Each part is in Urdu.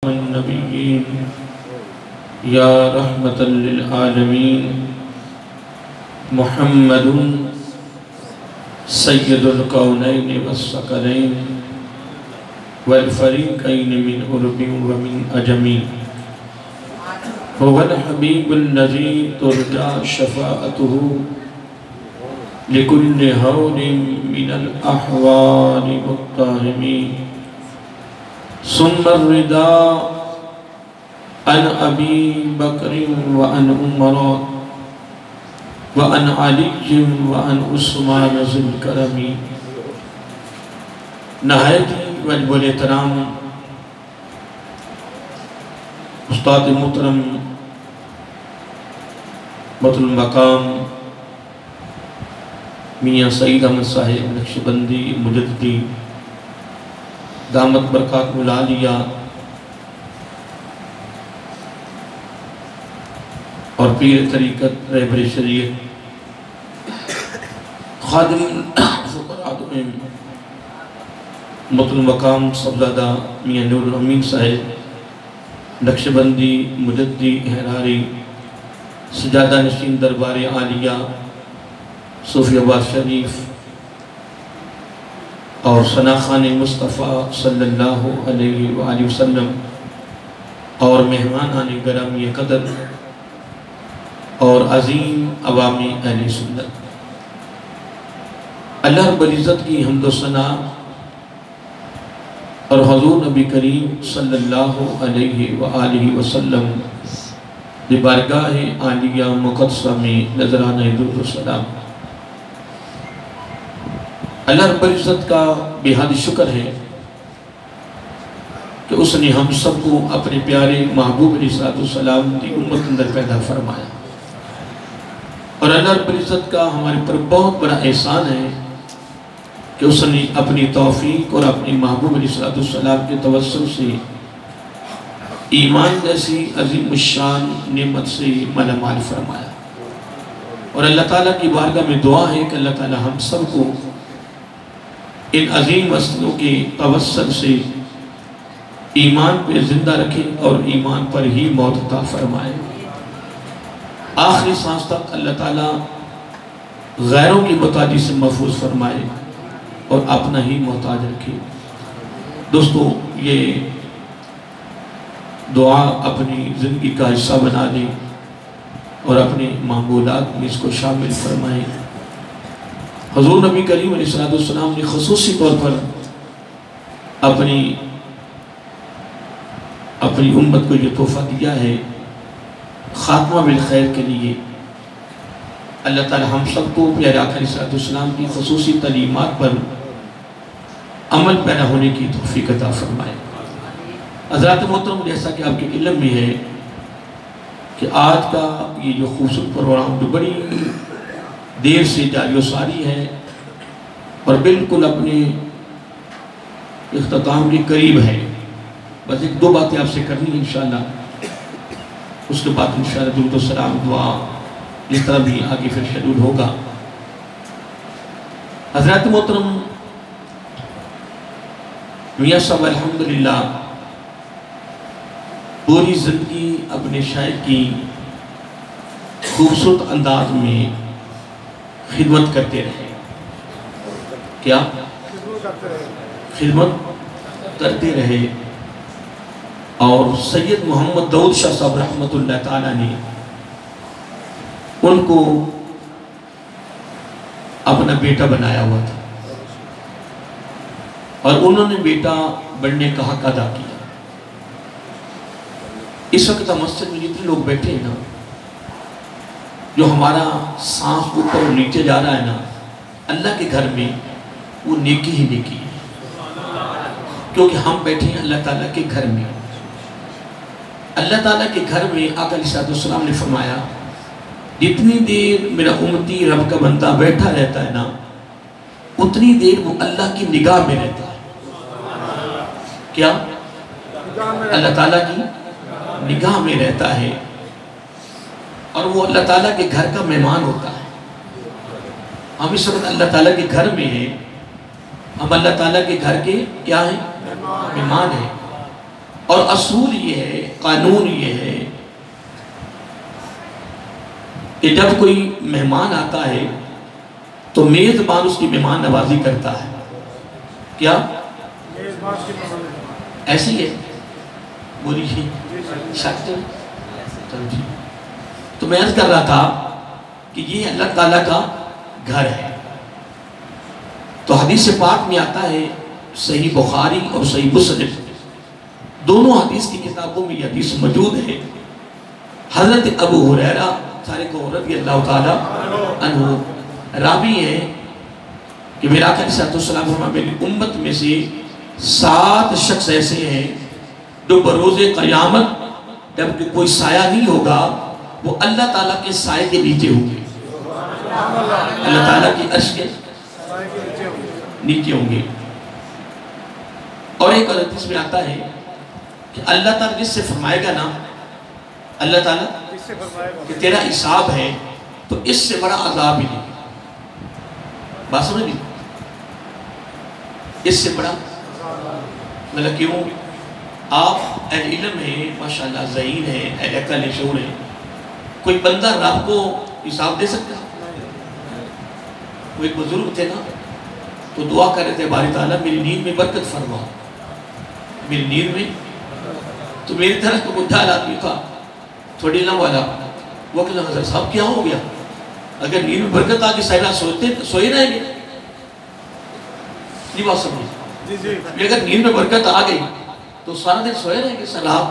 النبيين يا رحمة للعالمين محمد سيد الكونين والثقلين والفريقين من عرب ومن عجم هو الحبيب الذي ترجى شفاعته لكل هول من الأحوال متهم ثم الرداء عن أبي بكر وعن عمر وعن علي وعن عثمان ذي الكرم نہایت واجب الاحترام استاد محترم بطل المقام میاں سعید احمد صاحب نقشبندی مجددی دامت برکات العالیہ اور پیر طریقت رہبر شریعت خادم فقرات میں بطل المقام صاحبزادہ میاں نور الامین صاحب نقشبندی مجددی احراری سجادہ نشین دربار عالیہ صوفی آباد شریف اور ثناخان مصطفیٰ صلی اللہ علیہ وآلہ وسلم اور مہمانان گرامی قدر اور عظیم عوامی اہل سنت، اللہ رب العزت کی حمد و ثنا اور حضور نبی کریم صلی اللہ علیہ وآلہ وسلم دی بارگاہ عالیہ مقدسہ میں نذرانہ درود و سلام۔ اللہ رب العزت کا بے حد شکر ہے کہ اس نے ہم سب کو اپنے پیارے محبوب علیہ السلام کی امت اندر پیدا فرمایا، اور اللہ رب العزت کا ہمارے پر بہت بڑا احسان ہے کہ اس نے اپنی توفیق اور اپنی محبوب علیہ السلام کے توسل سے ایمان جیسی عظیم الشان نعمت سے مالا مال فرمایا، اور اللہ تعالیٰ کی بارگاہ میں دعا ہے کہ اللہ تعالیٰ ہم سب کو ان عظیم ہستیوں کے توسل سے ایمان پہ زندہ رکھے اور ایمان پر ہی موت عطا فرمائے، آخری سانس تک اللہ تعالیٰ غیروں کی محتاجی سے محفوظ فرمائے اور اپنا ہی محتاج رکھے۔ دوستو، یہ دعا اپنی زندگی کا حصہ بنا دیں اور اپنے معمولات میں اس کو شامل فرمائیں۔ حضور نبی کریم علیہ السلام نے خصوصی طور پر اپنی امت کو یہ تحفہ دیا ہے خاتمہ بالخیر کے لیے۔ اللہ تعالی ہم سب کو پیارے آقا علیہ السلام کی خصوصی تعلیمات پر عمل پیدا ہونے کی توفیق عطا فرمائے۔ حضرات محترم، جیسا کہ آپ کے علم میں ہے کہ آج کا یہ جو خوبصورت پروگرام جو بڑی دیر سے جاری و ساری ہے اور بالکل اپنے اختتام کے قریب ہے، بس ایک دو باتیں آپ سے کرنی ہیں انشاءاللہ، اس کے بعد انشاءاللہ درود و سلام دعا اس طرح بھی آگے پھر شیڈول ہوگا۔ حضرات محترم، میاں صاحب الحمدللہ پوری زندگی اپنے شاعر کی خوبصورت انداز میں خدمت کرتے رہے۔ کیا؟ خدمت کرتے رہے، اور سید محمد داؤد شاہ صاحب رحمت اللہ تعالیٰ نے ان کو اپنا بیٹا بنایا ہوا تھا، اور انہوں نے بیٹا بننے کا حق ادا کیا۔ اس وقت مسجد میں جتنے لوگ بیٹھے ہیں نا، جو ہمارا سانس اوپر اور نیچے جا رہا ہے نا، اللہ کے گھر میں وہ نیکی ہی نیکی ہے، کیونکہ ہم بیٹھے ہیں اللہ تعالیٰ کے گھر میں۔ اللہ تعالیٰ کے گھر میں آقا علیہ السلام نے فرمایا جتنی دیر میرا امتی رب کا بندہ بیٹھا رہتا ہے نا، اتنی دیر وہ اللہ کی نگاہ میں رہتا ہے۔ کیا؟ اللہ تعالیٰ کی نگاہ میں رہتا ہے، اور وہ اللہ تعالیٰ کے گھر کا مہمان ہوتا ہے۔ ہم اس وقت اللہ تعالیٰ کے گھر میں ہیں، ہم اللہ تعالیٰ کے گھر کے کیا ہیں؟ مہمان ہیں۔ اور اصول یہ ہے، قانون یہ ہے کہ جب کوئی مہمان آتا ہے تو میزبان اس کی مہمان نوازی کرتا ہے. کیا ایسی ہے؟ بولیے شک. تو میں عرض کر رہا تھا کہ یہ اللہ تعالیٰ کا گھر ہے. تو حدیث پاک میں آتا ہے، صحیح بخاری اور صحیح مسلم دونوں حدیث کی کتابوں میں یہ حدیث موجود ہے. حضرت ابو ہریرہ رضی اللہ تعالیٰ عنہ راوی ہے کہ میرا آقا علیہ السلام فرمایا میری امت میں سے 7 شخص ایسے ہیں جو بروز قیامت جب کہ کوئی سایہ نہیں ہوگا وہ اللہ تعالیٰ کے سائے کے نیچے ہوں گے. اللہ تعالیٰ کی عرش کے نیچے ہوں گے. اور ایک حدیث میں آتا ہے کہ اللہ تعالیٰ جس سے فرمائے گا نا، اللہ تعالیٰ کہ تیرا حساب ہے تو اس سے بڑا عذاب ہی نہیں. بات سمجھ نہیں؟ اس سے بڑا مطلب کیوں؟ آپ اہل علم ہیں، ماشاءاللہ ذہین ہیں، اہل عقل شعور ہیں. کوئی بندہ رب کو حساب دے سکتا؟ وہ ایک بزرگ تھے نا تو دعا کر رہے تھے باری تعالیٰ میری نیند میں برکت فرما. میری نیند میں تو میری طرح کو بدھال آدمی تھا تھوڑی علم والا، وہ کہ حضرت صاحب کیا ہو گیا؟ اگر نیند میں برکت آگے صحیح سوچتے تو سوئی رہیں گے. یہ بات سمجھے، اگر نیند میں برکت آ گئی تو سارا دن سوئے رہیں گے سلام.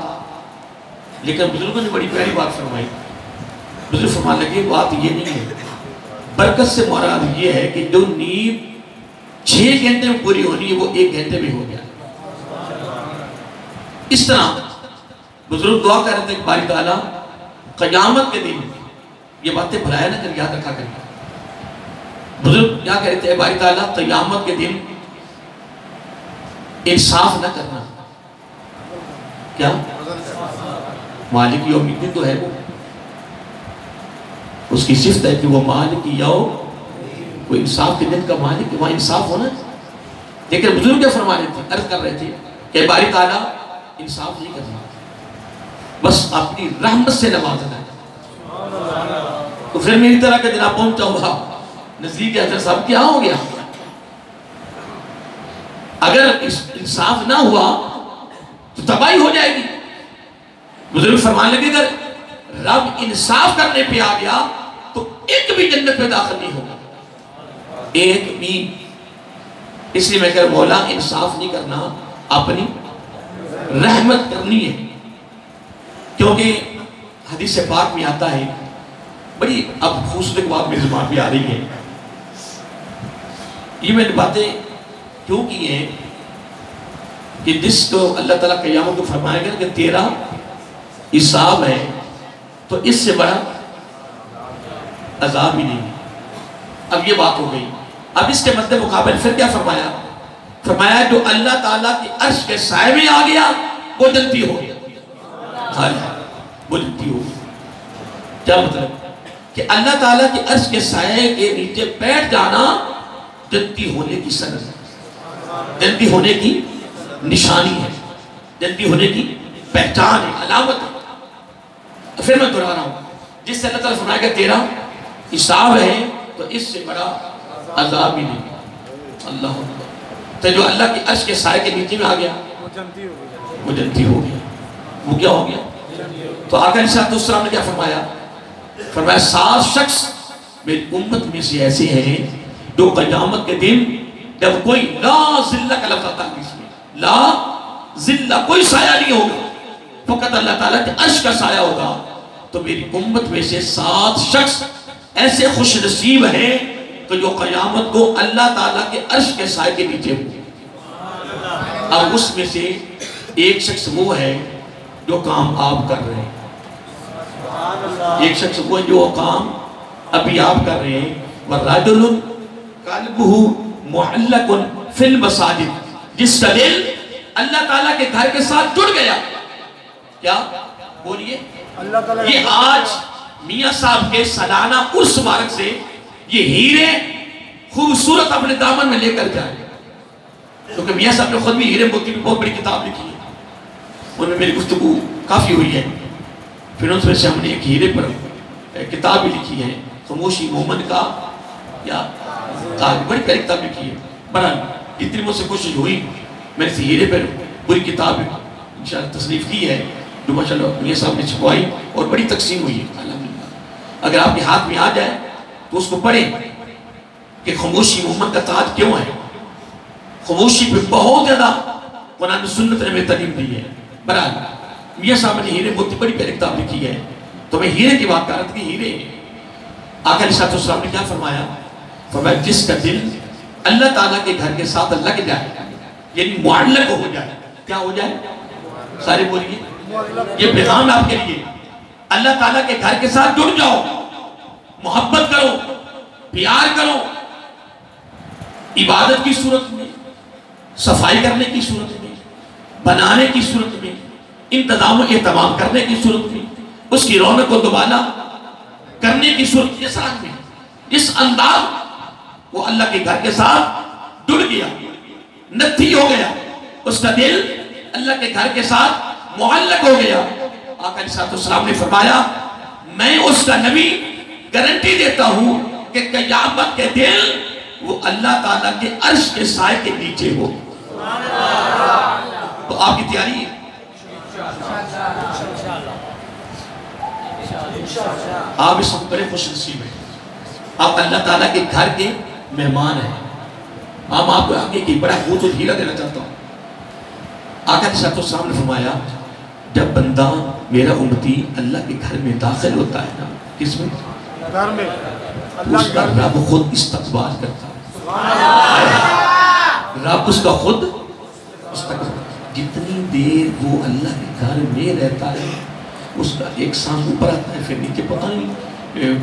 لیکن بزرگوں نے بڑی پیاری بات فرمائی. بزرگ فرمانے لگے بات یہ نہیں ہے، برکت سے مراد یہ ہے کہ جو نیند 6 گھنٹے میں پوری ہونی ہے وہ 1 گھنٹے میں ہو گیا. اس طرح بزرگ دعا کر رہے تھے کہ باری تعالیٰ قیامت کے دن یہ باتیں بھلایا نہ کر، یاد رکھا کریں. بزرگ کیا کہہ رہے تھے باری تعالیٰ قیامت کے دن انصاف نہ کرنا. کیا؟ مالک یوم الدین تو ہے وہ، اس کی صفت ہے کہ وہ مالک یوم، وہ انصاف کے دن کا مالک، وہاں انصاف ہونا. لیکن بزرگ کیا فرما رہے تھے، عرض کر رہے تھے کہ باری تعالیٰ انصاف نہیں کرنا، بس اپنی رحمت سے نوازنا ہے. تو پھر میری طرح کا جناب پہنچا ہوا نزدیک حضرت صاحب کیا ہو گیا؟ اگر انصاف نہ ہوا تو تباہی ہو جائے گی. بزرگ فرمانے لگے اگر رب انصاف کرنے پہ آ گیا تو ایک بھی جنت پہ داخل نہیں ہوگا، ایک بھی. اس لیے میں کہہ رہا مولا انصاف نہیں کرنا، اپنی رحمت کرنی ہے. کیونکہ حدیث پاک میں آتا ہے، بڑی اب خوشنک بات میری زبان پہ آ رہی ہے. یہ میں نے باتیں کیوں کی ہیں کہ جس کو اللہ تعالیٰ قیامت کو فرمائے گا کہ تیرا حساب ہے تو اس سے بڑا عذاب ہی نہیں. اب یہ بات ہو گئی. اب اس کے مد مقابل پھر کیا فرمایا؟ فرمایا جو اللہ تعالیٰ کی عرش کے سائے میں آ گیا وہ جنتی ہو گیا. وہ جنتی ہو گیا. کیا مطلب؟ کہ اللہ تعالیٰ کی عرش کے سائے کے نیچے بیٹھ جانا جنتی ہونے کی سند ہے، جنتی ہونے کی نشانی ہے، جنتی ہونے کی پہچان ہے، علامت ہے. پھر میں دہرا رہا ہوں، جس سے اللہ تعالیٰ فرمائے گا تیرا حساب ہے تو اس سے بڑا عذاب ہی نہیں. اللہ تو جو اللہ کی عرش کے سائے کے نیچے میں آ گیا وہ جنتی ہو گیا. وہ کیا ہو گیا؟ تو آقا علیہ السلام نے کیا فرمایا؟ فرمایا 7 شخص میری امت میں سے ایسے ہیں جو قیامت کے دن جب کوئی لا ذلہ کا لفظ آتا ہے، اس میں لا ذلہ کوئی سایہ نہیں ہوگا، فقط اللہ تعالیٰ کے عرش کا سایہ ہوگا. تو میری امت میں سے 7 شخص ایسے خوش نصیب ہیں کہ جو قیامت کو اللہ تعالیٰ کے عرش کے سائے کے نیچے ہوں. اب اس میں سے ایک شخص وہ ہے جو کام آپ کر رہے ہیں، ایک شخص وہ جو کام ابھی آپ کر رہے ہیں. وَرَجُلٌ قَلْبُهُ مُعَلَّقٌ فِي الْمَسَاجِدِ، جس کا دل اللہ تعالیٰ کے گھر کے ساتھ جڑ گیا. کیا بولیے؟ یہ آج میاں صاحب کے سالانہ عرس مبارک سے یہ ہیرے خوبصورت اپنے دامن میں لے کر جائیں، کیونکہ میاں صاحب نے خود بھی ہیرے موتی کی بہت بڑی کتاب لکھی ہے. ان میں میری گفتگو کافی ہوئی ہے. پھر ان سے ہم نے ایک ہیرے پر کتاب بھی لکھی ہے, خاموشی مومن کا یا بڑی پیاری کتاب لکھی ہے. برحال اتنی مجھ سے کوشش ہوئی, میں نے اس ہیرے پر پوری کتاب انشاءاللہ تصنیف کی ہے, جو ماشاءاللہ میاں صاحب نے چھپوائی اور بڑی تقسیم ہوئی ہے الحمدللہ. اگر آپ کے ہاتھ میں آ جائے تو اس کو پڑھیں کہ خاموشی مومن کا تاج کیوں ہے. خاموشی پہ بہت زیادہ قرآن و سنت نے ہمیں تعلیم دی ہے. برحال میاں صاحب نے ہیرے بہت بڑی پیاری کتاب لکھی ہے, تو میں ہیرے کی بات کر رہا تھا کہ ہیرے آقا علیہ السلام نے کیا فرمایا, فرمایا جس کا دل اللہ تعالیٰ کے گھر کے ساتھ لگ جائے, یعنی معلق ہو جائے. کیا ہو جائے؟ سارے بولیے, یہ پیغام آپ کے لیے. اللہ تعالیٰ کے گھر کے ساتھ جڑ جاؤ, محبت کرو, پیار کرو, عبادت کی صورت میں, صفائی کرنے کی صورت میں, بنانے کی صورت میں, انتظام و اہتمام کرنے کی صورت میں, اس کی رونق کو دوبارہ کرنے کی صورت کے ساتھ میں. اس انداز وہ اللہ کے گھر کے ساتھ جڑ گیا, نتھی ہو گیا, اس کا دل اللہ کے گھر کے ساتھ معلق ہو گیا. آقا علیہ السلام نے فرمایا میں اس کا نبی گارنٹی دیتا ہوں کہ قیامت کے دل وہ اللہ تعالیٰ کے عرش کے سائے کے نیچے ہو. تو آپ کی تیاری ہے, آپ اس وقت بڑے خوش نصیب ہیں, آپ اللہ تعالیٰ کے گھر کے مہمان ہیں. آپ کو آگے کی بڑا خوبصورت ہیرا دینا چاہتا ہوں. آقا علیہ السلام نے فرمایا جب بندہ میرا امتی اللہ کے گھر میں داخل ہوتا ہے نا, کس میں؟ گھر میں. اس کا رب خود استقبال کرتا ہے, رب اس کا خود استقبال. جتنی دیر وہ اللہ کے گھر میں رہتا ہے اس کا ایک سانس اوپر آتا ہے, پھر نیچے پتہ نہیں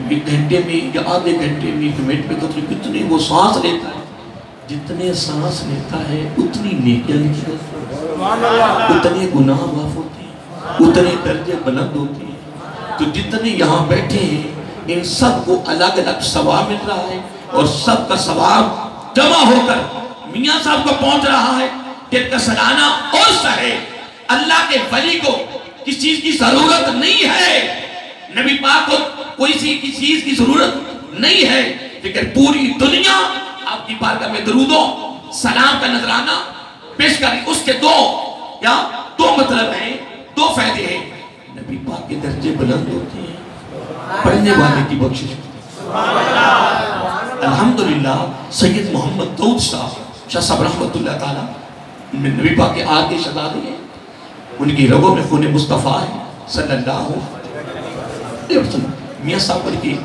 ایک گھنٹے میں یا آدھے گھنٹے میں ایک منٹ میں کتنی وہ سانس لیتا ہے. جتنے سانس لیتا ہے اتنی نیکیاں لکھی ہوتی ہیں, اتنے گناہ معاف ہوتے ہیں, اتنے درجے بلند ہوتے ہیں. تو جتنے یہاں بیٹھے ہیں ان سب کو الگ الگ ثواب مل رہا ہے, اور سب کا ثواب جمع ہو کر میاں صاحب کو پہنچ رہا ہے. جن کا سلانہ اور سہے اللہ کے ولی کو کس چیز کی ضرورت نہیں ہے, نبی پاک کو کوئی چیز کی ضرورت نہیں ہے, لیکن پوری دنیا آپ کی بارگاہ میں درود و سلام کا نذرانہ پیش کر رہی. اس کے دو مطلب ہیں, دو فائدے ہیں. نبی پاک کے درجے بلند ہوتے ہیں, پڑھنے والے کی بخشش ہوتی ہے. الحمدللہ سید محمد داؤد شاہ صاحب رحمت اللہ تعالیٰ نبی پاک کے آگے شہزادے ہیں, ان کی رگوں میں خون مصطفیٰ ہے صلی اللہ علیہ وسلم. میاں صاحب پر کی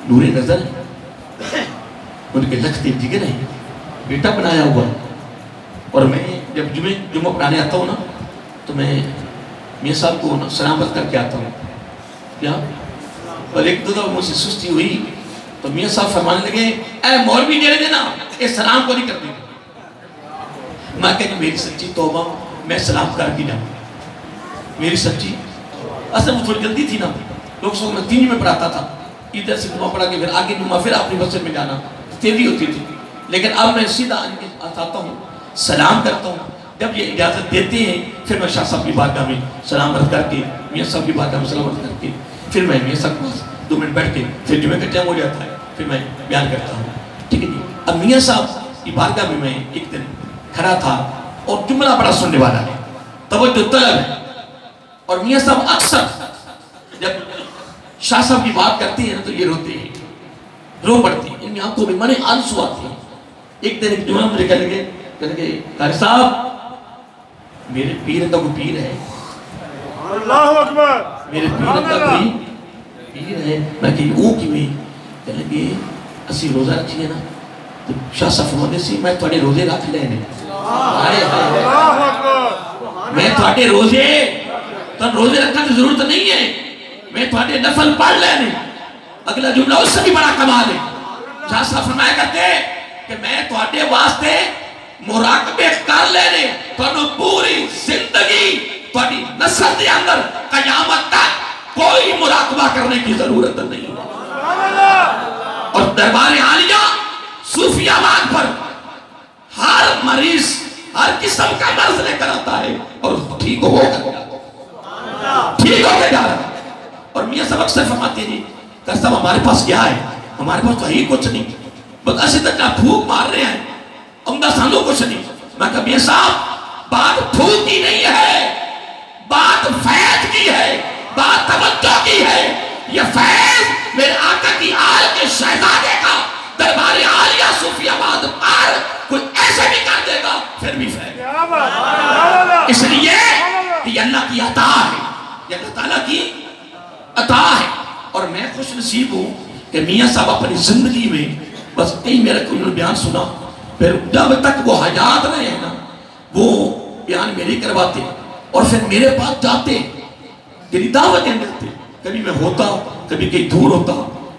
نور نظر ہے, ان کے لخت جگر ہیں, بیٹا بنایا ہوا. اور میں جب جمعہ پڑھانے آتا ہوں نا تو میں میاں صاحب کو سلام بات کر کے آتا ہوں. کیا اور ایک دو دفعہ مجھ سے سستی ہوئی تو میاں صاحب فرمانے لگے اے مولوی دے دینا, اے سلام کو نہیں کر دیں. میں کہا میری سچی توبہ, میں سلام کر کے جاؤں, میری سچی. اصل وہ تھوڑی جلدی تھی نا, لوگ سو میں 3 میں پڑھاتا تھا, ادھر سے جمعہ پڑھا کے پھر آگے جمعہ پھر اپنی مسجد میں جانا, تیزی ہوتی تھی. لیکن اب میں سیدھا آتا ہوں, سلام کرتا ہوں. جب یہ اجازت دیتے ہیں پھر میں شاہ صاحب کی بارگاہ میں سلام عرض کر کے, میاں صاحب کی بارگاہ میں سلام عرض کر کے, پھر میں میاں صاحب کے پاس 2 منٹ بیٹھ کے پھر جمعہ کا ٹائم ہو جاتا ہے, پھر میں بیان کرتا ہوں. ٹھیک ہے جی. اب میاں صاحب کی بارگاہ میں ایک دن کھڑا تھا اور جملہ بڑا سننے والا ہے, توجہ طلب ہے. اور میاں صاحب اکثر جب شاہ صاحب کی بات کرتے ہیں تو یہ روتے ہیں, رو پڑتی ہیں, ان کی آنکھوں میں منے آنسو آتے ہیں. ایک دن ایک جملہ مجھے کہنے لگے قاری صاحب میرے پیر کا کوئی پیر ہے, اللہ اکبر, میرے پیر کا کوئی پیر ہے. میں کہی او کی میں کہنے لگے اسی روزہ رکھی ہے نا, تو شاہ صاحب فرماتے سی میں تھوڑے روزے رکھ لینے, میں تھوڑے روزے رکھنے کی ضرورت نہیں ہے, میں تھوڑے نفل پڑھ لینے. اگلا جملہ اس سے بھی بڑا کمال ہے. شاہ صاحب فرمایا کرتے کہ میں تھوڑے واسطے مراقبے کر لینے, تھوڑے پوری زندگی تھوڑی نسل دے اندر قیامت تک کوئی مراقبہ کرنے کی ضرورت نہیں. اور دربار عالیہ صوفی آباد پر ہر مریض ہر قسم کا مرض لے کر آتا ہے اور ٹھیک ہو کر ٹھیک ہو کے جا رہا ہے۔ اور میاں صاحب اکثر فرماتے ہیں جی کہ صاحب ہمارے پاس کیا ہے، ہمارے پاس تو ہی کچھ نہیں، بس ایسے تک نہ پھوک مار رہے ہیں، عمدہ سانو کچھ نہیں۔ میں کہا میاں صاحب بات پھوک کی نہیں ہے، بات فیض کی ہے، بات توجہ کی ہے۔ یہ فیض میرے آقا کی آل کے شہزادے کا دربار عالیہ صوفی آباد پار کوئی ایسے بھی کر دے گا پھر بھی فیض۔ اس لیے کہ یہ اللہ کی عطا ہے، یہ اللہ تعالیٰ کی عطا ہے۔ اور میں خوش نصیب ہوں کہ میاں صاحب اپنی زندگی میں بس کئی میرا کوئی بیان سنا، پھر جب تک وہ حیات رہے ہیں نا وہ بیان میرے کرواتے اور پھر میرے پاس جاتے، یعنی دعوتیں دیتے۔ کبھی میں ہوتا، کبھی کہیں دور ہوتا،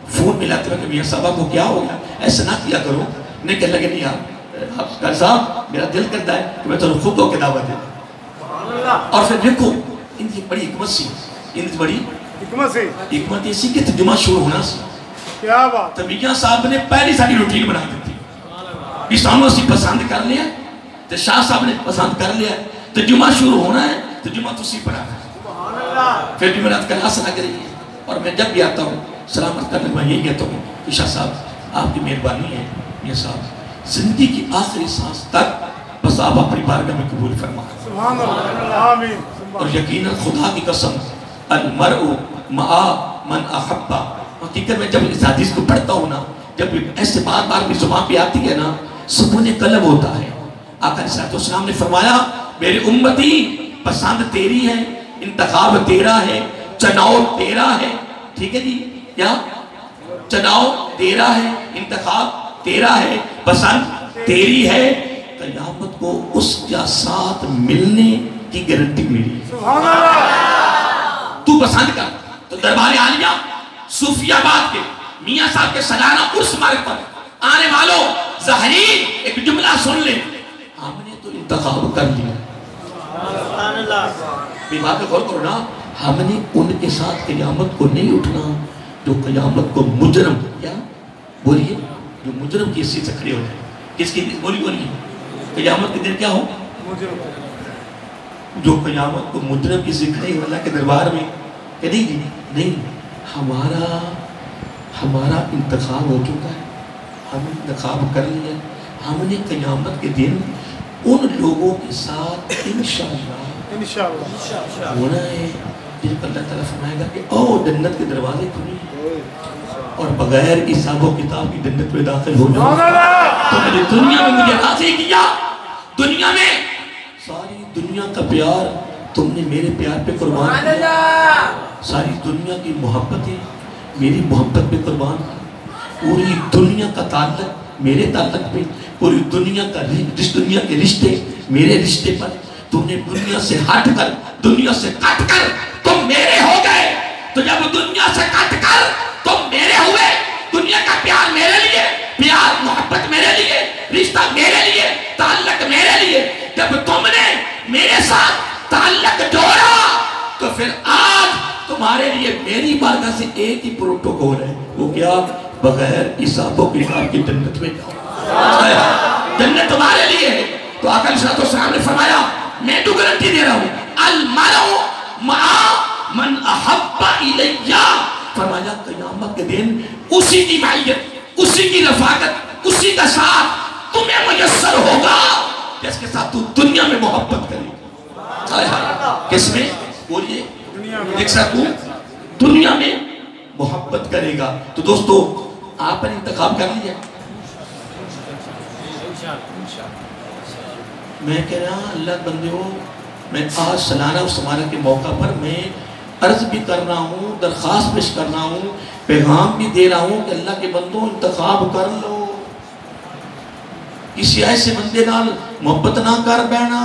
فون ملاتے میں کہ میاں صاحب کو کیا ہو گیا، ایسا نہ کیا کرو۔ نہیں کہنے لگے نہیں یار صاحب میرا دل کرتا ہے کہ میں تو خود ہو کے دعوت دیتا۔ اور پھر دیکھو ان کی بڑی حکمت سی، ان کی بڑی حکمت اسی کہ ترجمہ شروع ہونا سی۔ کیا بات؟ تو میاں صاحب نے پہلی ساری روٹین بنا دی تھی، بھی سانو اسی پسند کر لیا، تو شاہ صاحب نے پسند کر لیا، ترجمہ شروع ہونا ہے، ترجمہ تو اسی پڑھا ہے۔ پھر بھی میرا کلاس لگ رہی ہے اور میں جب بھی آتا ہوں سلامت کرنے میں یہی کہتا ہوں کہ شاہ صاحب آپ کی مہربانی ہے میاں صاحب، زندگی کی آخری سانس تک بس آپ اپنی بارگاہ میں قبول فرمائیں۔ سبحان اللہ، آمین۔ اور یقیناً خدا کی قسم المرء مع من احبا، حقیقت میں جب اس حدیث کو پڑھتا ہوں نا، جب ایسے بار بار بھی زبان پہ آتی ہے نا سکون قلب ہوتا ہے۔ آقا علیہ السلام نے فرمایا میری امتی پسند تیری ہے، انتخاب تیرا ہے، چناؤ تیرا ہے، ٹھیک ہے جی، یا چناؤ تیرا ہے، انتخاب تیرا ہے، پسند تیری ہے، قیامت کو اس کے ساتھ ملنے کی گارنٹی میری ہے۔ سبحان اللہ۔ تو پسند کر۔ تو دربار عالیہ صوفی آباد کے میاں صاحب کے سالانہ عرس مارک پر آنے والوں ظاہرین ایک جملہ سن لیں، ہم نے تو انتخاب کر لیا۔ بھی بات میں غور کرو نا، ہم نے ان کے ساتھ قیامت کو نہیں اٹھنا جو قیامت کو مجرم، کیا بولیے، جو مجرم کی حیثیت سے کھڑے ہو جائے۔ کس کی بولیے قیامت کے دن کیا ہو، جو قیامت کو مجرم کی حیثیت کھڑے ہو اللہ کے دربار میں کہ نہیں ہمارا انتخاب ہو چکا ہے، ہم انتخاب کر لیا، ہم نے قیامت کے دن ان لوگوں کے ساتھ انشاءاللہ ہونا ہے جن پر اللہ تعالیٰ فرمائے گا کہ او جنت کے دروازے کھلی اور بغیر حساب و کتاب کی جنت میں داخل ہو جاؤ۔ تو میں نے دنیا میں مجھے راضی کیا، دنیا میں ساری دنیا کا پیار تم نے میرے پیار پہ قربان کیا، ساری دنیا کی محبتیں میری محبت پہ قربان کی، پوری دنیا کا تعلق میرے تعلق پہ، پوری دنیا کے رشتے میرے رشتے پر، تم نے دنیا سے ہٹ کر، دنیا سے کٹ کر تم میرے ہو گئے۔ تو جب دنیا سے کٹ کر تم میرے ہوئے، دنیا کا پیار میرے لیے، پیار محبت میرے لیے، رشتہ میرے لیے، تعلق میرے لیے، جب تم نے میرے ساتھ تعلق جوڑا تو پھر آج تمہارے لیے میری بارگاہ سے ایک ہی پروٹوکول ہے، وہ کیا؟ بغیر حساب و کتاب کی جنت میں جاؤ، جنت تمہارے لیے ہے۔ تو آقا علیہ السلام نے فرمایا میں تو گارنٹی دے رہا ہوں المرء مع من احب الیہ، فرمایا قیامت کے دن اسی کی معیت، اسی کی رفاقت، اسی کا ساتھ تمہیں میسر ہوگا جس کے ساتھ تو دنیا میں محبت کرے۔ کس میں؟ بولیے، ایک ساتھ دنیا میں محبت کرے گا۔ تو دوستو آپ نے انتخاب کر لیا؟ میں کہہ رہا ہوں اللہ بندے ہو، میں آج سالانہ سمارہ کے موقع پر میں عرض بھی کر رہا ہوں، درخواست پیش کر رہا ہوں، پیغام بھی دے رہا ہوں کہ اللہ کے بندوں انتخاب کر لو، کسی ایسے بندے نال محبت نہ کر بینا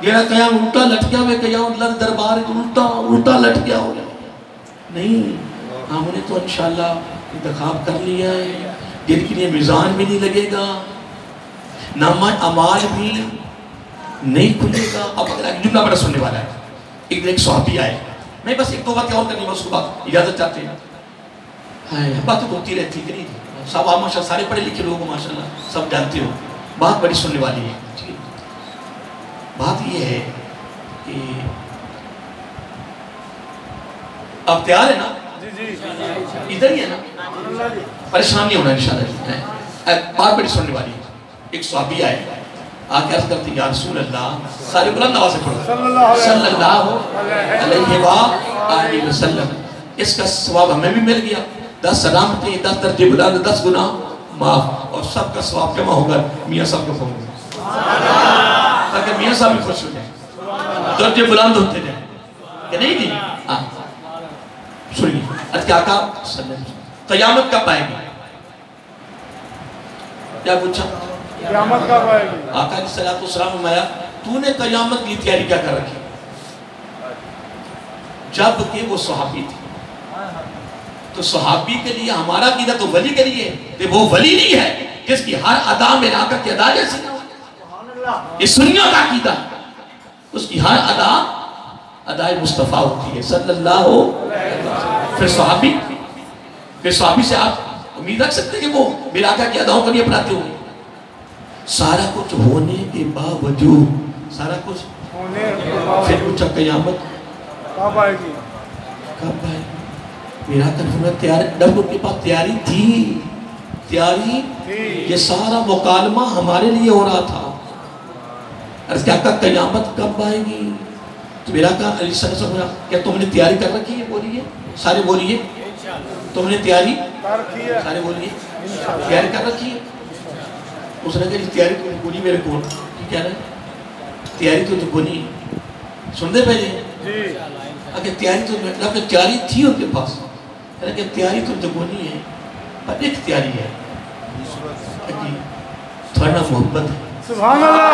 جیڑا قیام الٹا لٹ گیا ہوئے، قیام اللہ دربار الٹا لٹ گیا ہو گیا۔ نہیں، ہم نے تو انشاءاللہ انتخاب کر لیا ہے، جن کے لیے میزان بھی نہیں لگے گا، نامہ اعمال بھی نہیں کھلے گا۔ اب اگر ایک جملہ بڑا سننے والا ہے، ایک صحابی آئے، میں بس ایک دو باتیں اور کرنی ہے اس کے بعد اجازت چاہتے ہیں، باتیں ہوتی رہتی کہ نہیں صاحب، آپ ماشاءاللہ سارے پڑھے لکھے لوگ ماشاءاللہ سب جانتے ہو، بات بڑی سننے والی ہے۔ بات یہ ہے کہ اب تیار ہے نا؟ جی جی ادھر ہی ہے نا؟ اللہ جی پریشان نہیں ہونا انشاءاللہ. بات بڑی سننے والی ہے. ایک صحابی آئے آ کے عرض کرتے یا رسول اللہ، سارے بلند آواز سے پڑھو صلی اللہ علیہ وسلم، اس کا ثواب ہمیں بھی مل گیا، 10 سلامتی، 10 درجے بلند، 10 گناہ معاف، اور سب کا ثواب جمع ہوگا میاں صاحب کو پہنچ گیا تاکہ میاں صاحب بھی خوش ہو جائیں، درجے بلند ہوتے جائیں کہ نہیں دی. سنیے ارد کیا آقا صلی اللہ علیہ وسلم قیامت کب آئے گی؟ کیا پوچھا؟ قیامت کب آئے گی؟ آقا علیہ السلام فرمایا تو نے قیامت کی تیاری کیا کر رکھی؟ جب کہ وہ صحابی تھی تو صحابی کے لیے ہمارا عقیدہ تو ولی کے لیے کہ وہ ولی نہیں ہے جس کی ہر ادا میرے آقا کی ادا جیسی نہ ہو. یہ سنیوں کا عقیدہ اس کی ہر ادا ادائے مصطفیٰ ہوتی ہے صلی اللہ علیہ وسلم. پھر صحابی سے آپ امید رکھ سکتے ہیں کہ وہ میرے آقا کی اداؤں کو نہیں اپناتے ہوئے. سارا کچھ ہونے کے باوجود سارا کچھ پھر پوچھا قیامت کب آئے گی؟ کب آئے گی؟ میرا کنفرم تیاری، جب ان کے پاس تیاری تھی، تیاری یہ سارا مکالمہ ہمارے لیے ہو رہا تھا. عرض کیا کہا قیامت کب آئے گی؟ تو میرا کہا علیہ السلام کیا تم نے تیاری کر رکھی ہے؟ بولیے سارے بولیے تم نے تیاری سارے بولیے تیاری کر رکھی ہے. اس نے کہا تیاری تو بولی میرے کو کیا رہا ہے تیاری تو بولی سن دے پہلے اگر تیاری تو تیاری تھی ان کے پاس کہ تیاری تو بولی ہے پر ایک تیاری ہے تھوڑا محبت ہے. سبحان اللہ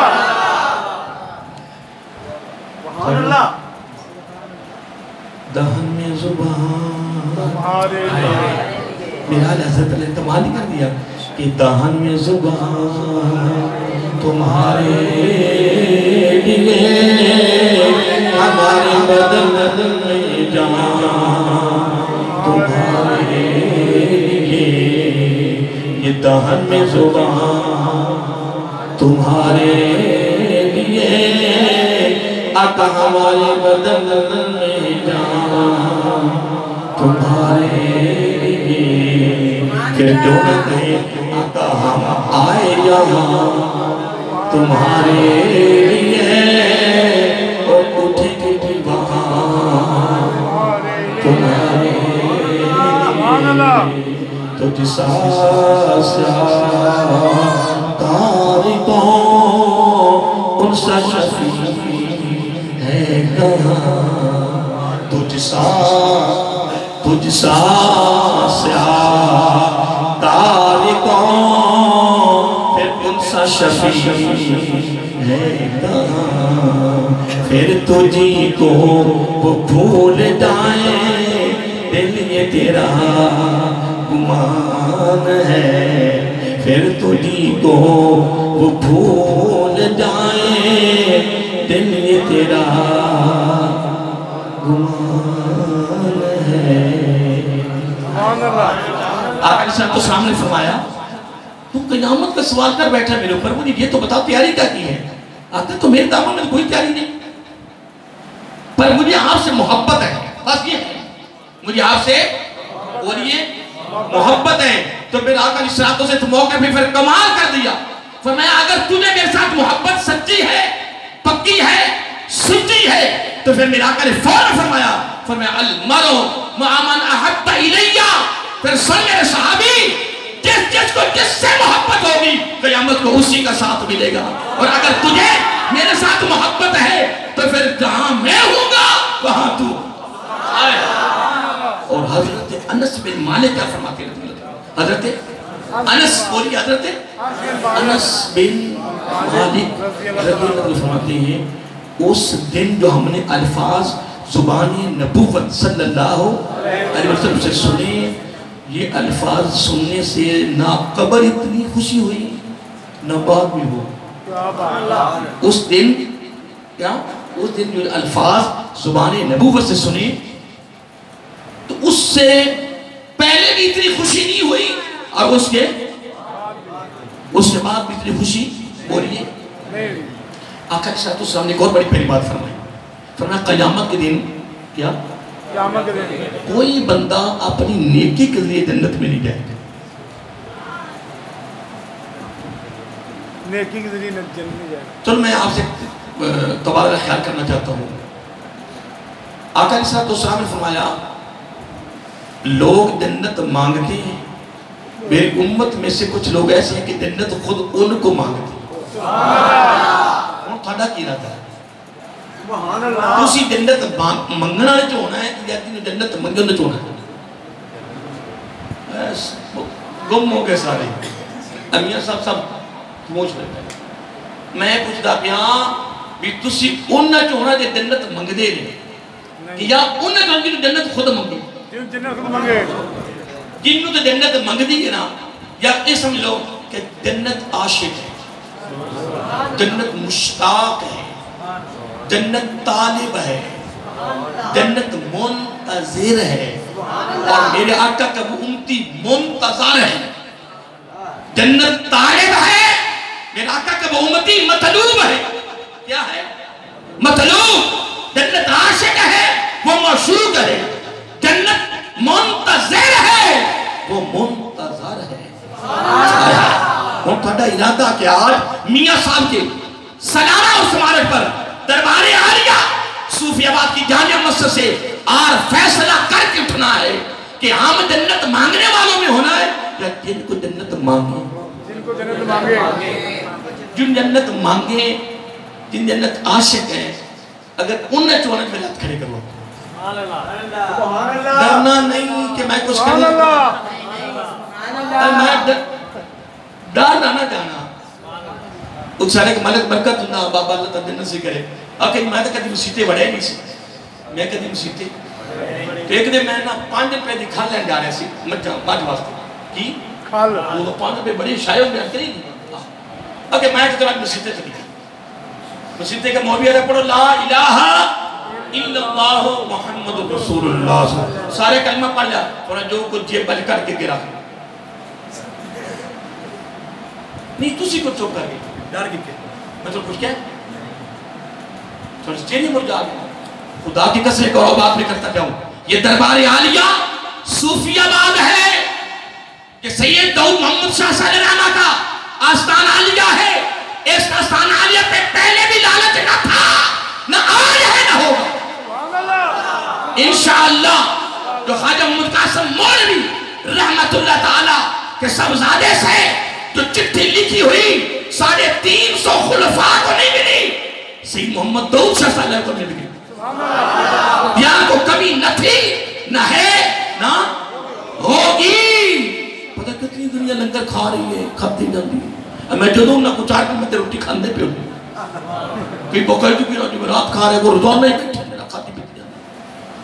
سبحان اللہ. دہن میں زبان تمہارے میرا حضرت نے کمال ہی کر دیا کہ دہن میں زبان تمہارے لیے ہمارے بدن میں جان تمہارے لیے یہ دہن میں زبان تمہارے لیے آقا ہمارے بدن میں جان تمہارے لیے. پھر جو نہ کہیں آقا ہم آئے یہاں تمہارے لیے اور اٹھیں گے بھی وہاں تمہارے لیے. تو جسا تاریکوں ان سا شفیع ہے کہاں تجھ سا سیاہ تاریکوں پھر ان سا شفیع ہے کہاں. پھر تجھی کو وہ بھول جائیں دل یہ تیرا گمان ہے. پھر تجھی کو وہ بھول جائیں دل یہ تیرا گمان ہے. آقا علیہ السلام تو سامنے فرمایا تو قیامت کا سوال کر بیٹھا میرے اوپر. مجھے یہ تو بتاؤ تیاری کیا کی ہے؟ آقا تو میرے دامن میں کوئی تیاری نہیں پر مجھے آپ سے محبت ہے بس یہ ہے. مجھے آپ سے بولیے محبت ہے. تو پھر آقا علیہ السلام سے تو موقع بھی پھر کمال کر دیا. فرمایا اگر تجھے میرے ساتھ محبت سچی ہے پکی ہے سچی ہے تو پھر میرا آقا نے فوراً فرمایا المرء مع من احب الیہ. پھر سن میرے صحابی جس کو جس سے محبت ہوگی قیامت کو اسی کا ساتھ ملے گا. اور اگر تجھے میرے ساتھ محبت ہے تو پھر جہاں میں ہوں گا وہاں تو آئے. اور حضرت انس بن مالک کیا فرماتے ہیں؟ حضرت انس بولی حضرت انس بن مالک رضی اللہ فرماتے ہیں اس دن جو ہم نے الفاظ زبانی نبوت صلی اللہ علیہ وسلم سے سنے یہ الفاظ سننے سے نہ قبر اتنی خوشی ہوئی نہ بعد میں ہو. اس دن کیا اس دن جو الفاظ زبان نبوت سے سنے تو اس سے پہلے بھی اتنی خوشی نہیں ہوئی اور اس کے بعد بھی اتنی خوشی ہو رہی ہے. آقا علیہ السلام نے ایک اور بڑی پہلی بات فرمائی. فرمایا قیامت کے دن کیا قیامت کے دن کوئی بندہ اپنی نیکی کے ذریعے جنت میں نہیں جائے گا. نیکی کے ذریعے جنت نہیں جائے گا. چلو میں آپ سے تبادلہ خیال کرنا چاہتا ہوں. آقا علیہ السلام نے فرمایا لوگ جنت مانگتے ہیں، میری امت میں سے کچھ لوگ ایسے ہیں کہ جنت خود ان کو مانگتے ہیں. اور تھوڑا کی رہتا ہے تسی جنت منگنا نہیں چونا ہے کہ جاتی نے جنت منگنا نہیں چونا ہے. گم ہو گئے سارے. امیاں صاحب سب موچ لیتے ہیں. میں پوچھتا پیا بھی تسی ان نہ چونا جے جنت منگ دے رہے کہ یا ان نہ چونا جنہوں جنت خود منگے جنت خود منگے جنہوں تو جنت منگ دی ہے نا. یا یہ سمجھو کہ جنت عاشق ہے، جنت مشتاق ہے، جنت طالب ہے، جنت منتظر ہے. اور میرے آقا کا وہ امتی منتظر ہے. جنت طالب ہے، میرے آقا کا وہ امتی مطلوب ہے. کیا ہے؟ مطلوب. جنت عاشق ہے، وہ معشوق ہے. جنت منتظر ہے، وہ منتظر ہے. اور تھوڑا ارادہ کہ آج میاں صاحب کے سالانہ اور سمارت پر دربار عالیہ صوفی آباد کی جامعہ مسجد سے اور فیصلہ کر کے اٹھنا ہے کہ ہم جنت مانگنے والوں میں ہونا ہے یا جن کو جنت مانگے. جن کو جنت مانگے، جن جنت مانگے، جن جنت عاشق ہیں، اگر ان نے چونا میں ہاتھ کھڑے کرو. ڈرنا نہیں کہ میں کچھ کروں، میں ڈر نہ جانا. ایک سارے کہ ملک برکت ہونا بابا اللہ تعالی جنت سے کرے. آکے میں تو کدھی مسیطے بڑھے نہیں سی. میں کدھی مسیطے ایک دے میں نا 5 روپے دی کھال لین جا رہے سی مجھ واسطے کی کھال وہ 5 روپے بڑی شایع بیان کری. آکے میں تو ترک مسیطے چلی مسیطے کا موبی آرہ پڑھو لا الہ الا اللہ محمد رسول اللہ. سارے کلمہ پڑھ لیا اور جو کچھ جیب بل کر کے گرا نہیں تسی کو چوک کر گئی ڈر گئی میں تو کچھ کیا تھوڑا چینی مرجا گیا. خدا کی قسم ایک اور بات میں کرتا جاؤں. یہ دربار عالیہ صوفی آباد ہے کہ سید داؤد محمد شاہ صلی اللہ علیہ کا آستان عالیہ ہے. اس آستان عالیہ پہ پہلے بھی لالچ نہ تھا، نہ آج ہے، نہ ہوگا. انشاءاللہ جو خواجہ محمد قاسم مولوی رحمت اللہ تعالیٰ کے سبزادے سے جو چٹھی لکھی ہوئی 350 خلفاء کو نہیں ملی، سید محمد داؤد شاہ صلی اللہ علیہ کو مل گئی. بیان کو کمی نہ تھی، نہ ہے، نہ ہوگی. پتہ کتنی دنیا لنگر کھا رہی ہے، کھاتی جاتی ہے. میں جو دوں نہ کچھ آٹھ میں تے روٹی کھاندے پہ ہوں. کوئی بکر جو کی روٹی میں رات کھا رہے وہ روزانہ نہیں بیٹھے میرا کھاتی پیتی جاتی.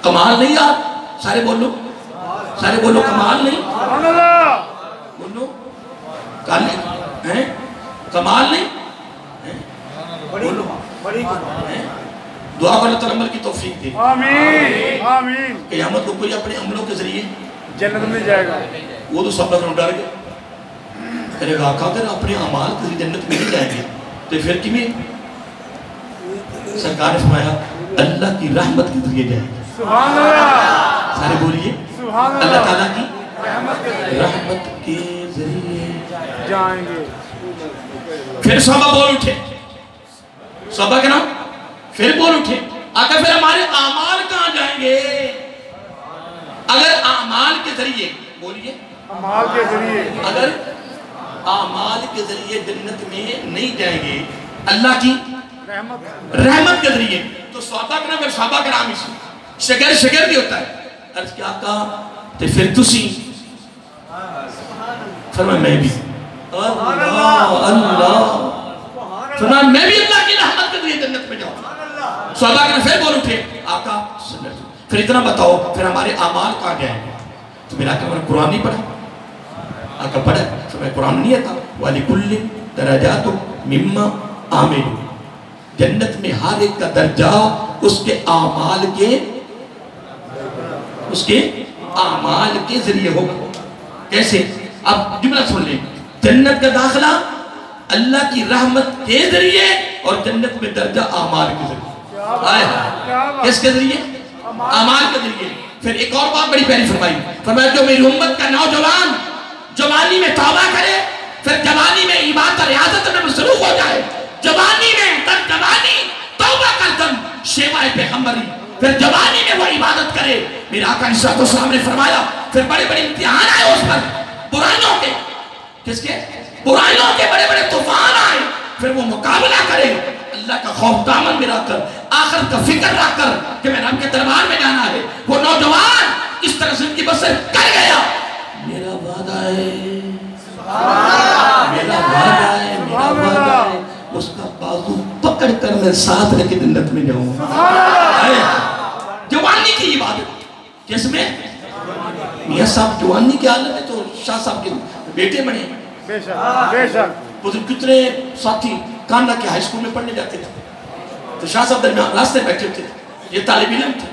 کمال نہیں یار. سارے بولو کمال نہیں. بولو کمال نہیں. بولو دعا اللہ تعالیٰ عمل کی توفیق دے. آمین آمین. قیامت کو کوئی اپنے عملوں کے ذریعے جنت میں جائے گا. وہ تو سب لوگ ڈر گئے. کہنے گا آقا اگر اپنے اعمال کے ذریعے جنت میں نہیں جائیں گے تو پھر کی میں سرکار نے فرمایا اللہ کی رحمت کے ذریعے جائیں گے. سبحان اللہ. سارے بولیے سبحان اللہ. اللہ تعالیٰ کی رحمت کے ذریعے جائیں گے. پھر صحابہ بول اٹھے. صحابہ کے نام پھر بول اٹھے آقا پھر ہمارے اعمال کہاں جائیں گے؟ اگر اعمال کے ذریعے بولیے اعمال کے ذریعے اگر اعمال کے ذریعے جنت میں نہیں جائیں گے اللہ کی رحمت کے ذریعے تو صحابہ کا نام پھر صحابہ کا نام اسی شگر بھی ہوتا ہے. عرض کیا کہا تو پھر تسی فرمائے میں بھی اللہ فرمائے میں بھی اللہ کی رحمت کے ذریعے جنت میں جاؤں. صحابہ کے نام پھر بول اٹھے آقا پھر اتنا بتاؤ پھر ہمارے اعمال کہاں جائیں گے؟ تو میرا آقا نے قرآن نہیں پڑھا. آقا پڑھا فرمائے قرآن نہیں آتا وَلِكُلِّ دَرَجَاتُ مِمَّا آمِنُ. جنت میں ہر ایک کا درجہ اس کے اعمال کے ذریعے ہوگا. کیسے؟ اب جملہ سن لیں. جنت کا داخلہ اللہ کی رحمت کے ذریعے اور جنت میں درجہ اعمال کے ذریعے. کس کے ذریعے؟ اعمال کے ذریعے. پھر ایک اور بات بڑی پیاری فرمائی, فرمایا جو میری امت کا نوجوان جوانی میں توبہ کرے, پھر جوانی میں عبادت اور ریاضت میں مصروف ہو جائے, جوانی میں در جوانی توبہ کر دم شیوائے پیغمبری, پھر جوانی میں وہ عبادت کرے. میرے آقا علیہ السلام نے فرمایا پھر بڑے بڑے امتحان آئے اس پر, برائیوں کے, کس کے؟ برائیوں کے بڑے بڑے طوفان آئے, پھر وہ مقابلہ کرے اللہ کا خوف دامن میں رکھ کر, آخرت کا فکر رکھ کر کہ میں رب کے دربار میں جانا ہے. وہ نوجوان اس طرح زندگی بسر کر گیا. میرا وعدہ ہے, میرا وعدہ ہے, میرا وعدہ ہے, اس کا بازو پکڑ کر میں ساتھ رکھ کے جنت میں جاؤں. جوانی کی عبادت جس میں میاں صاحب جوانی کے عالم میں تو شاہ صاحب کے بیٹے بنے, بے شک بے شک. کتنے ساتھی کانڈا کے ہائی سکول میں پڑھنے جاتے تھے, تو شاہ صاحب درمیان راستے بیٹھے تھے, یہ طالب علم تھے,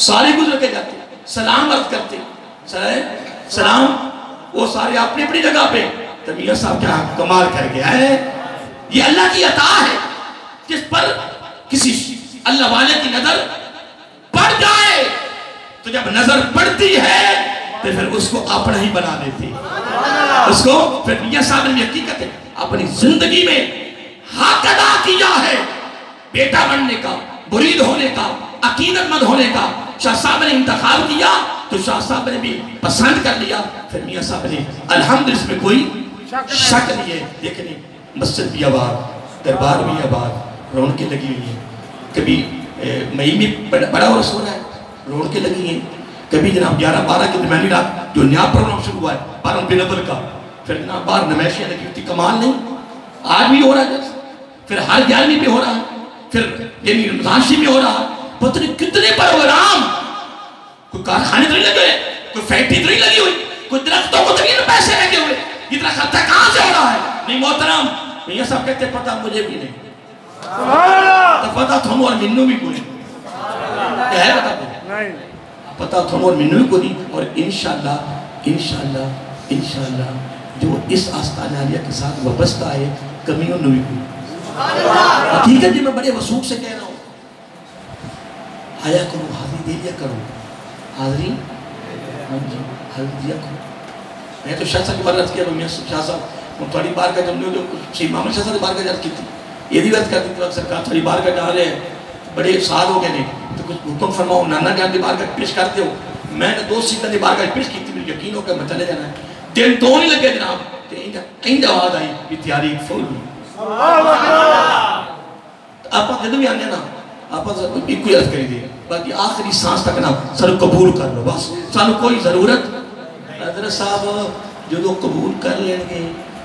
سارے گزر کے جاتے, سلام عرض کرتے, سلام, وہ سارے اپنی اپنی جگہ پہ. تو میاں صاحب کیا کمال کر گیا ہے, یہ اللہ کی عطا ہے جس پر کسی اللہ والے کی نظر پڑ جائے تو جب نظر پڑتی ہے تو پھر اس کو اپنا ہی بنا دیتی. اس کو پھر میاں صاحب نے حقیقت ہے اپنی زندگی میں حق ادا کیا ہے, بیٹا بننے کا, مرید ہونے کا, عقیدت مند ہونے کا. شاہ صاحب نے انتخاب کیا تو شاہ صاحب نے بھی پسند کر لیا. پھر میاں صاحب نے الحمد اس میں کوئی شک نہیں ہے. دیکھیں مسجد بھی آباد, دربار بھی آباد, رونقیں لگی ہوئی ہیں. کبھی مئی میں بڑا عرص ہو رہا ہے, رونقیں لگی ہیں. کبھی جناب 11-12 کی درمیانی رات جو نیا پروگرام شروع ہوا ہے 12 بن اول کا, پھر جناب باہر نمائشیاں لگی ہوتی, کمال نہیں, آج بھی ہو رہا ہے. پھر ہر 11ویں پہ ہو رہا ہے, پھر یعنی رمضان شریف میں ہو رہا ہے. پتہ نہیں کتنے پروگرام, کوئی کارخانے تو نہیں لگے ہوئے, کوئی فیکٹری تو نہیں لگی ہوئی, کوئی درختوں کو تو نہیں پیسے لگے ہوئے. یہ درخت کہاں سے ہو رہا ہے؟ نہیں محترم, یہ سب کہتے پتہ مجھے بھی نہیں, تو پتہ تھم اور منو بھی کوئی کیا ہے, پتہ تھم اور منو بھی کوئی. اور انشاءاللہ انشاءاللہ انشاءاللہ جو اس آستانہ عالیہ کے ساتھ وابستہ ہے کمیوں نوی کوئی. حقیقت جی میں بڑے وثوق سے کہہ رہا ہوں, آیا کرو, حاضری دے لیا کرو, حاضری دیا کرو. میں تو شاہ صاحب کی بار رد کیا, میں شاہ صاحب تھوڑی بار کا جب نے جو شیخ محمد شاہ صاحب نے بار کا جرد کی تھی, یہ بھی رد کر دی تھی سرکار تھوڑی بار کا جا رہے ہیں, بڑے سال ہو گئے نہیں, تو کچھ حکم فرماؤ نانا جان دی بار کا پیش کرتے ہو. میں نے 2 سیدھا دی بار کا پیش کی تھی, مجھے یقین ہو کہ میں چلے جانا ہے. دن 2 نہیں لگے جناب, این جواد آئی یہ تیاری فل. آپ جدو بھی آنے نا, آپ ایک کوئی عرض کری دی, باقی آخری سانس تک نا سر قبول کر لو, بس سانو کوئی ضرورت. حضرت صاحب جو لوگ قبول کر لیں گے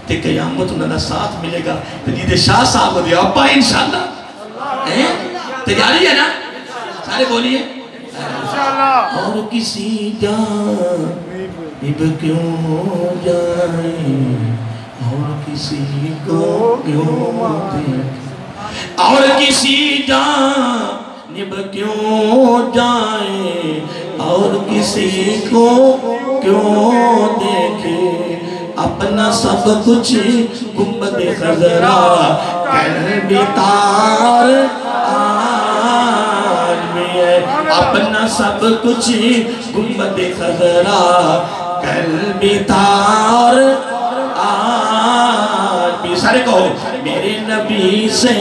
تے قیامت انہوں نے ساتھ ملے گا. جیدے شاہ صاحب دے اپا انشاءاللہ تیاری ہے نا, سارے بولیے انشاءاللہ. اور کسی جانب کیوں جائیں, اور کسی کو کیوں دیکھیں, اور کسی جانب کیوں جائیں, اور کسی کو کیوں دیکھیں, اپنا سب کچھ گنبد خضرا کر بیتار آج بھی ہے, اپنا سب کچھ گنبد خضرا کر بیتار آج بھی. سارے کہو میرے نبی سے